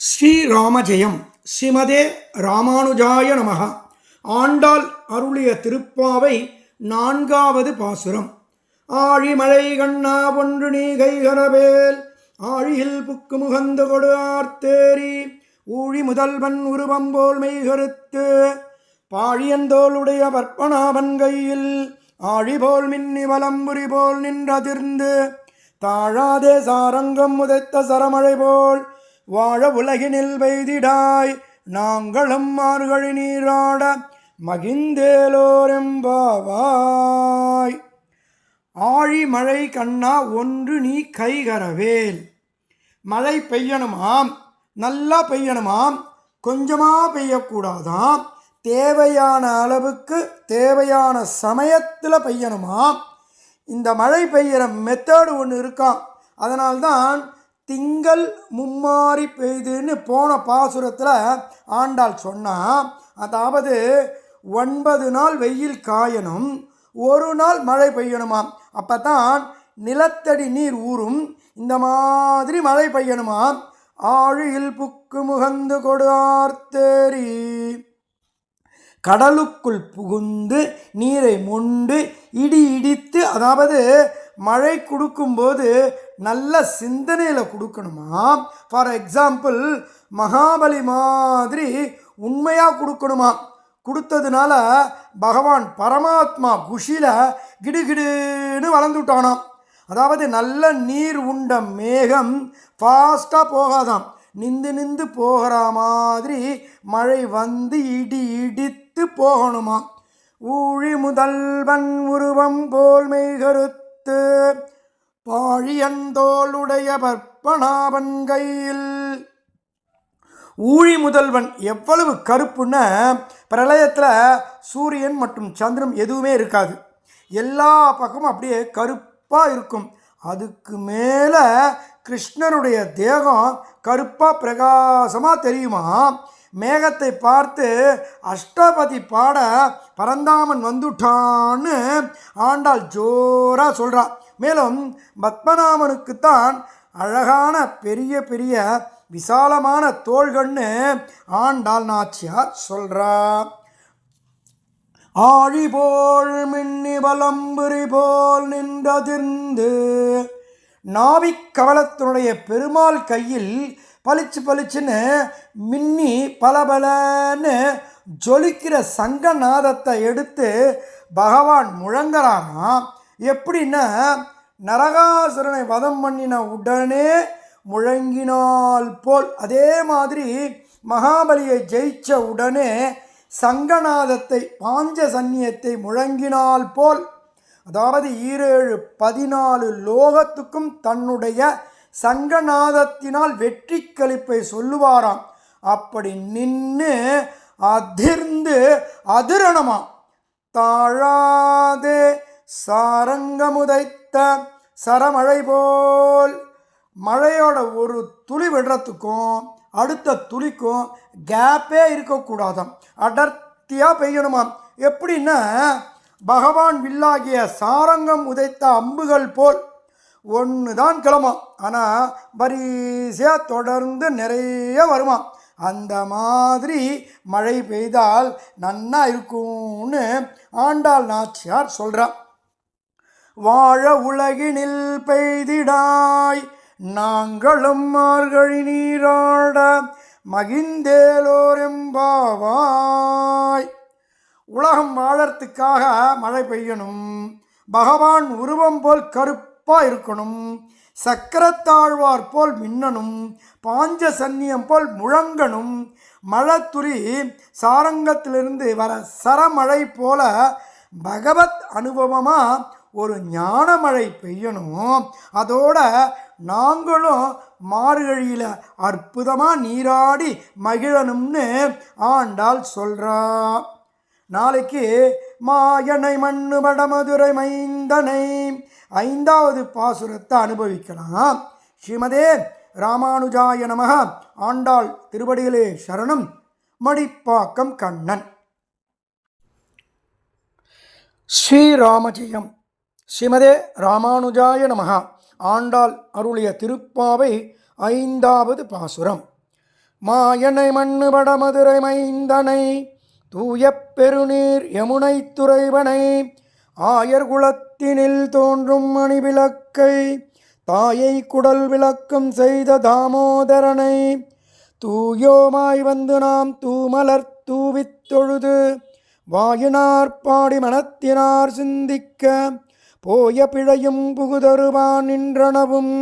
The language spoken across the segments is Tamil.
ஸ்ரீராமஜெயம். ஸ்ரீமதே ராமானுஜாய நமஹ. ஆண்டாள் அருளிய திருப்பாவை நான்காவது பாசுரம். ஆழிமழை கண்ணா ஒன்று நீ கைகரவேல் ஆழியில் புக்கு முகந்து கொடு ஆர்த்தேரி ஊழி முதல்வன் உருவம்போல் மெய்கருத்து பாழியந்தோளுடைய பற்பனாவன் கையில் ஆழிபோல் மின்னி வலம்புரி போல் நின்றதிர்ந்து தாழாதே சாரங்கம் உதைத்த சரமழை போல் வாழ உலகினில் பெய்திடாய் நாங்களும் மார்கழி நீராட மகிழ்ந்தேலோரெம்பாவாய். ஆழி மழை கண்ணா ஒன்று நீ கைகரவேல். மழை பெய்யணுமாம், நல்லா பெய்யணுமாம், கொஞ்சமாக பெய்யக்கூடாதாம், தேவையான அளவுக்கு தேவையான சமயத்தில் பெய்யணுமாம். இந்த மழை பெய்கிற மெத்தடு ஒன்று இருக்காம். அதனால்தான் திங்கள் மும்மாறி பெய்துன்னு போன பாசுரத்தில் ஆண்டாள் சொன்னான். அதாவது 9 நாள் வெயில் காயணும், ஒரு நாள் மழை பெய்யணுமாம். அப்போ தான் நிலத்தடி நீர் ஊறும். இந்த மாதிரி மழை பெய்யணுமாம். ஆழியில் புக்கு முகந்து கொடு ஆர்த்தேரி, கடலுக்குள் புகுந்து நீரை மொண்டு இடி இடித்து, அதாவது மழை கொடுக்கும்போது நல்ல சிந்தனையில் கொடுக்கணுமா. ஃபார் எக்ஸாம்பிள் மகாபலி மாதிரி உண்மையாக கொடுக்கணுமா. கொடுத்ததுனால பகவான் பரமாத்மா குஷியில் கிடுகிடுன்னு வளர்ந்துட்டானாம். அதாவது நல்ல நீர் உண்ட மேகம் ஃபாஸ்ட்டாக போகாதாம், நிந்து நிந்து போகிற மாதிரி மழை வந்து இடி இடித்து போகணுமா. ஊழி முதல்வன் உருவம் போல் மெய்கருத்து பாழியந்தோளுடைய பற்பனாவன் கையில். ஊழி முதல்வன் எவ்வளவு கருப்புன்னு, பிரளயத்தில் சூரியன் மற்றும் சந்திரன் எதுவுமே இருக்காது, எல்லா பக்கமும் அப்படியே கருப்பாக இருக்கும். அதுக்கு மேலே கிருஷ்ணனுடைய தேகம் கருப்பாக பிரகாசமாக தெரியுமா. மேகத்தை பார்த்து அஷ்டபதி பாட பரந்தாமன் வந்துட்டான்னு ஆண்டாள் ஜோராக சொல்கிறான். மேலும் பத்மநாபனுக்குத்தான் அழகான பெரிய பெரிய விசாலமான தோள்கள்னு ஆண்டாள் நாச்சியார் சொல்கிறா. ஆழி போல் மின்னி வலம்புரி போல் நின்றதிர்ந்து, நாவிக் கவலத்தினுடைய பெருமாள் கையில் பளிச்சு பளிச்சுன்னு மின்னி பலபலன்னு ஜொலிக்கிற சங்கநாதத்தை எடுத்து பகவான் முழங்குறாராம். எப்படின்னா, நரகாசுரனை வதம் பண்ணின உடனே முழங்கினால் போல், அதே மாதிரி மகாபலியை ஜெயிச்ச உடனே சங்கநாதத்தை பாஞ்சசன்னியத்தை முழங்கினால் போல், அதாவது 14 லோகத்துக்கும் தன்னுடைய சங்கநாதத்தினால் வெற்றி களிப்பை சொல்லுவாராம். அப்படி நின்று அதிர்ந்து அதிரணமா தாழாதே சாரங்கமுதைத்த சரமழை போல், மழையோட ஒரு துளி விடுறதுக்கும் அடுத்த துளிக்கும் கேப்பே இருக்கக்கூடாதாம், அடர்த்தியாக பெய்யணுமாம். எப்படின்னா, பகவான் வில்லாகிய சாரங்கம் உதைத்த அம்புகள் போல் ஒன்று தான் கிளம்பும், ஆனால் வரிசையாக தொடர்ந்து நிறைய வருமா. அந்த மாதிரி மழை பெய்தால் நன்னா இருக்கும்னு ஆண்டாள் நாச்சியார் சொல்கிறார். வாழ உலகினில் பெய்திடாய் நாங்களும் மார்கழி நீராட மகிழ்ந்தேலோரெம்பாவாய். உலகம் வாழறதுக்காக மழை பெய்யணும், பகவான் உருவம் போல் கருப்பாக இருக்கணும், சக்கரத்தாழ்வார் போல் மின்னணும், பாஞ்சசன்னியம் போல் முழங்கணும், மழத்துளி சாரங்கத்திலிருந்து வர சரமழை போல பகவத் அனுபவமாக ஒரு ஞானமழை பெய்யணும். அதோட நாங்களும் மார்கழியில் அற்புதமாக நீராடி மகிழணும்னு ஆண்டாள் சொல்கிறா. நாளைக்கு மாயனை மண்ணு வடமதுரை மைந்தனை 5வது பாசுரத்தை அனுபவிக்கலாம். ஸ்ரீமதே ராமானுஜாய நமஹ. ஆண்டாள் திருவடிகளே சரணம். மடிப்பாக்கம் கண்ணன். ஸ்ரீராமஜெயம். ஸ்ரீமதே ராமானுஜாய நமஹ. ஆண்டாள் அருளிய திருப்பாவை 5வது பாசுரம். மாயனை மண்ணுபட மதுரை மைந்தனை தூய பெருநீர் யமுனை துறைவனை ஆயர் குலத்தினில் தோன்றும் மணிவிளக்கை தாயை குடல் விளக்கம் செய்த தாமோதரனை தூயோமாய் வந்து நாம் தூமலர் தூவித் தொழுது வாயினார் பாடி மனத்தினார் சிந்திக்க போய பிழையும் புகுதருவான் நின்றனவும்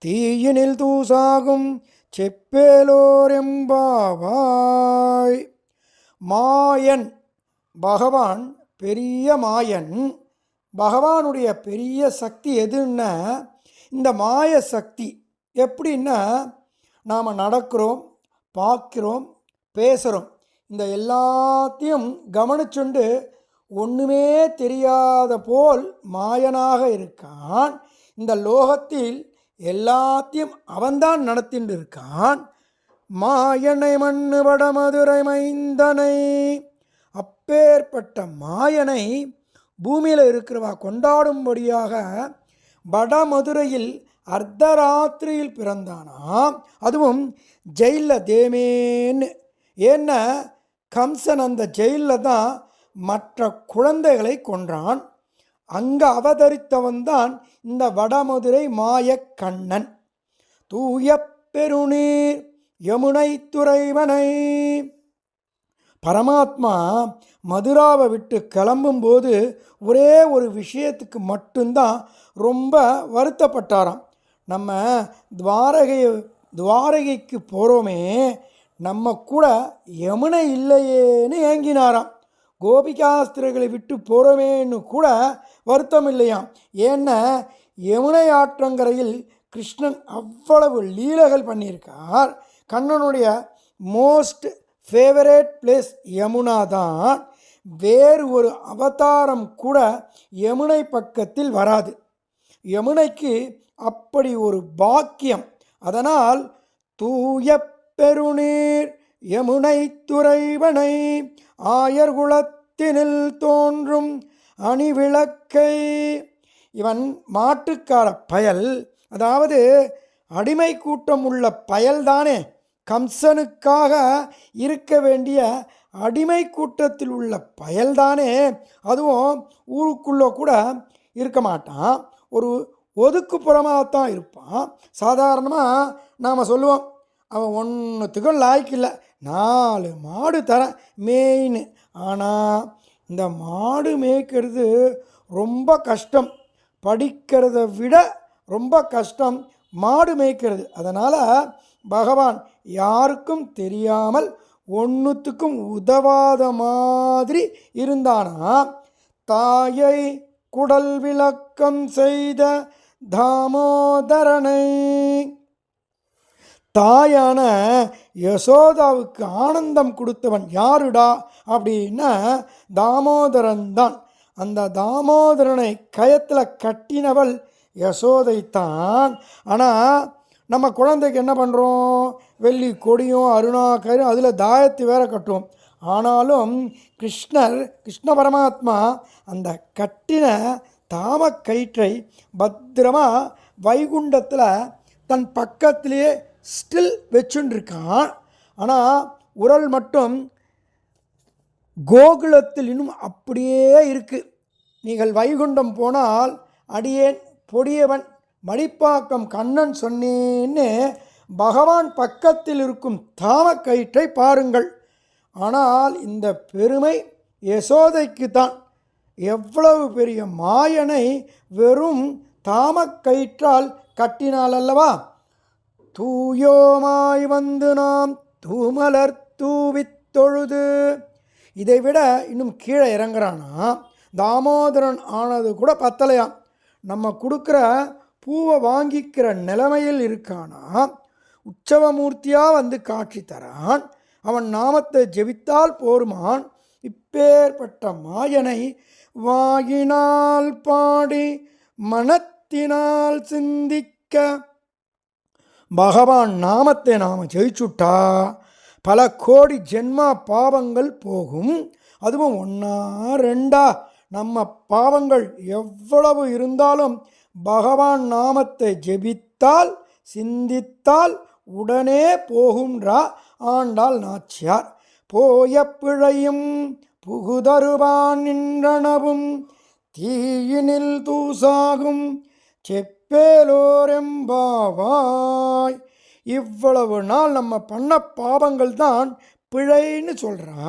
தீயினில் தூசாகும் செப்பேலோரெம்பாவாய். மாயன் பகவான் பெரிய மாயன். பகவானுடைய பெரிய சக்தி எதுன்னா இந்த மாய சக்தி. எப்படின்னா நாம் நடக்கிறோம், பார்க்கிறோம், பேசுகிறோம், இந்த எல்லாத்தையும் கவனிச்சுண்டு ஒன்றுமே தெரியாத போல் மாயனாக இருக்கான். இந்த லோகத்தில் எல்லாத்தையும் அவன்தான் நடத்திட்டு இருக்கான். மாயனை மண்ணு வடமதுரை மைந்தனை, அப்பேற்பட்ட மாயனை பூமியில் இருக்கிறவா கொண்டாடும்படியாக வடமதுரையில் அர்த்தராத்திரியில் பிறந்தானாம். அதுவும் ஜெயிலில் தேமேன்னு. ஏன்னா கம்சன் அந்த ஜெயிலில் தான் மற்ற குழந்தைகளை கொன்றான். அங்கே அவதரித்தவன் தான் இந்த வடமதுரை மாயக்கண்ணன். தூய பெருநீர் யமுனை துறைவனை. பரமாத்மா மதுராவை விட்டு கிளம்பும்போது ஒரே ஒரு விஷயத்துக்கு மட்டும்தான் ரொம்ப வருத்தப்பட்டாராம். நம்ம துவாரகைக்கு போகிறோமே, நம்ம கூட யமுனை இல்லையேன்னு ஏங்கினாராம். கோபிகாஸ்திரர்களை விட்டு போகிறோமேன்னு கூட வருத்தம் இல்லையாம். ஏன்னா யமுனை ஆற்றங்கரையில் கிருஷ்ணன் அவ்வளவு லீலைகள் பண்ணியிருக்கார். கண்ணனுடைய மோஸ்ட் ஃபேவரேட் பிளேஸ் யமுனா தான். வேறு ஒரு அவதாரம் கூட யமுனை பக்கத்தில் வராது. யமுனைக்கு அப்படி ஒரு பாக்கியம். அதனால் தூய பெருநீர் யமுனை துறைவனை ஆயர் குலத்தினில் தோன்றும் அணிவிளக்கை. இவன் மாட்டுக்கார பயல், அதாவது அடிமை கூட்டம் உள்ள பயல்தானே. கம்சனுக்காக இருக்க வேண்டிய அடிமை கூட்டத்தில் உள்ள பயல்தானே. அதுவும் ஊருக்குள்ளே கூட இருக்க மாட்டான், ஒரு ஒதுக்குப்புறமாகத்தான் இருப்பான். சாதாரணமாக நாம் சொல்லுவோம், அவன் ஒன்றுத்துக்கும் லாய்க்கு இல்லை, 4 மாடு தரேன் மேய்ன்னு. ஆனால் இந்த மாடு மேய்க்கிறது ரொம்ப கஷ்டம், படிக்கிறத விட ரொம்ப கஷ்டம் மாடு மேய்க்கிறது. அதனால் பகவான் யாருக்கும் தெரியாமல் ஒன்றுத்துக்கும் உதவாத மாதிரி இருந்தானா. தாயை குடல் விளக்கம் செய்த தாமோதரனை. தாயான யசோதாவுக்கு ஆனந்தம் கொடுத்தவன் யாருடா அப்படின்னா தாமோதரன் தான். அந்த தாமோதரனை கயத்தில் கட்டினவள் யசோதைத்தான். ஆனால் நம்ம குழந்தைக்கு என்ன பண்ணுறோம், வெள்ளி கொடியும் அருணாக்கரும் அதில் தாயத்து வேற கட்டுவோம். ஆனாலும் கிருஷ்ண பரமாத்மா அந்த கட்டின தாமக்கயிற்றை பத்திரமா வைகுண்டத்தில் தன் பக்கத்திலேயே ஸ்டில் வச்சுருக்கான். ஆனால் உரல் மட்டும் கோகுலத்தில் இன்னும் அப்படியே இருக்குது. நீங்கள் வைகுண்டம் போனால் அடியேன் பொடியவன் மடிப்பாக்கம் கண்ணன் சொன்னேன்னு பகவான் பக்கத்தில் இருக்கும் தாமக்கயிற்றை பாருங்கள். ஆனால் இந்த பெருமை யசோதைக்கு தான். எவ்வளவு பெரிய மாயனை வெறும் தாமக்கயிற்றால் கட்டினாள் அல்லவா. தூயோமாய் வந்து நாம் தூமலர் தூவித் தொழுது. இதை விட இன்னும் கீழே இறங்குறானா. தாமோதரன் ஆனது கூட பத்தலையாம். நம்ம கொடுக்குற பூவை வாங்கிக்கிற நிலைமையில் இருக்கானா. உற்சவமூர்த்தியாக வந்து காட்சி தரான். அவன் நாமத்தை ஜெபித்தால் போருமான். இப்பேற்பட்ட மாயனை வாயினால் பாடி மனத்தினால் சிந்திக்க. பகவான் நாமத்தை நாம் ஜெயிச்சுட்டா பல கோடி ஜென்மா பாவங்கள் போகும். அதுவும் 1 2 நம்ம பாவங்கள் எவ்வளவு இருந்தாலும் பகவான் நாமத்தை ஜெபித்தால் சிந்தித்தால் உடனே போகும்ன்றா ஆண்டாள் நாச்சியார். போய பிழையும் புகுதருவான் நின்றனவும் தீயினில் தூசாகும் செப்பேலோரெம்பாவாய். இவ்வளவு நாள் நம்ம பண்ண பாவங்கள் தான் பிழைன்னு சொல்கிறா.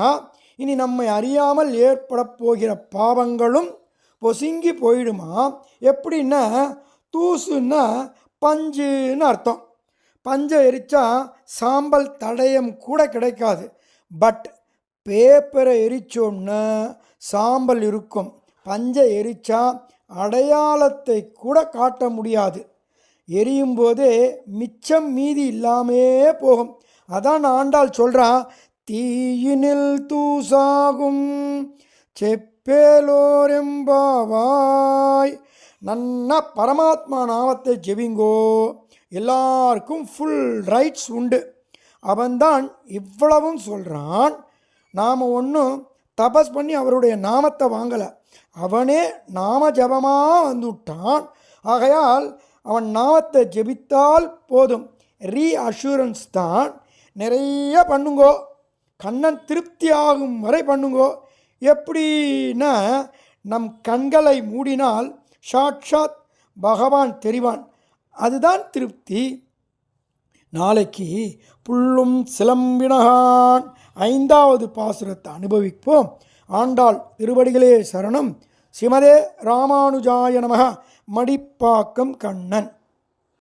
இனி நம்மை அறியாமல் ஏற்பட போகிற பாவங்களும் பொசுங்கி போயிடுமா. எப்படின்னா, தூசுன்னா பஞ்சுன்னு அர்த்தம். பஞ்சை எரித்தா சாம்பல் தடயம் கூட கிடைக்காது. பட் பேப்பரை எரிச்சோன்னா சாம்பல் இருக்கும். பஞ்சை எரித்தா அடையாளத்தை கூட காட்ட முடியாது. எரியும் போதே மிச்சம் மீதி இல்லாமே போகும். அதான் ஆண்டாள் சொல்கிறா, தீயினில் தூசாகும் செப்பேலோரெம்பாவாய். நன்னா பரமாத்மா நாமத்தை ஜெபிங்கோ, எல்லாருக்கும் ஃபுல் ரைட்ஸ் உண்டு. அவன்தான் இவ்வளவும் சொல்கிறான். நாம் ஒன்றும் தபஸ் பண்ணி அவருடைய நாமத்தை வாங்கலை. அவனே நாம ஜபமாக வந்துவிட்டான். ஆகையால் அவன் நாமத்தை ஜெபித்தால் போதும். ரீஅஷூரன்ஸ் தான். நிறைய பண்ணுங்கோ, கண்ணன் திருப்தி ஆகும் வரை பண்ணுங்கோ. எப்படின்னா, நம் கண்களை மூடினால் சாட்சாத் பகவான் தெரிவான். அதுதான் திருப்தி. நாளைக்கு புல்லும் சிலம்பினகான் 5வது பாசுரத்தை அனுபவிப்போம். ஆண்டாள் திருவடிகளே சரணம். ஸ்ரீமதே ராமானுஜாய நமः. மடிப்பாக்கம் கண்ணன்.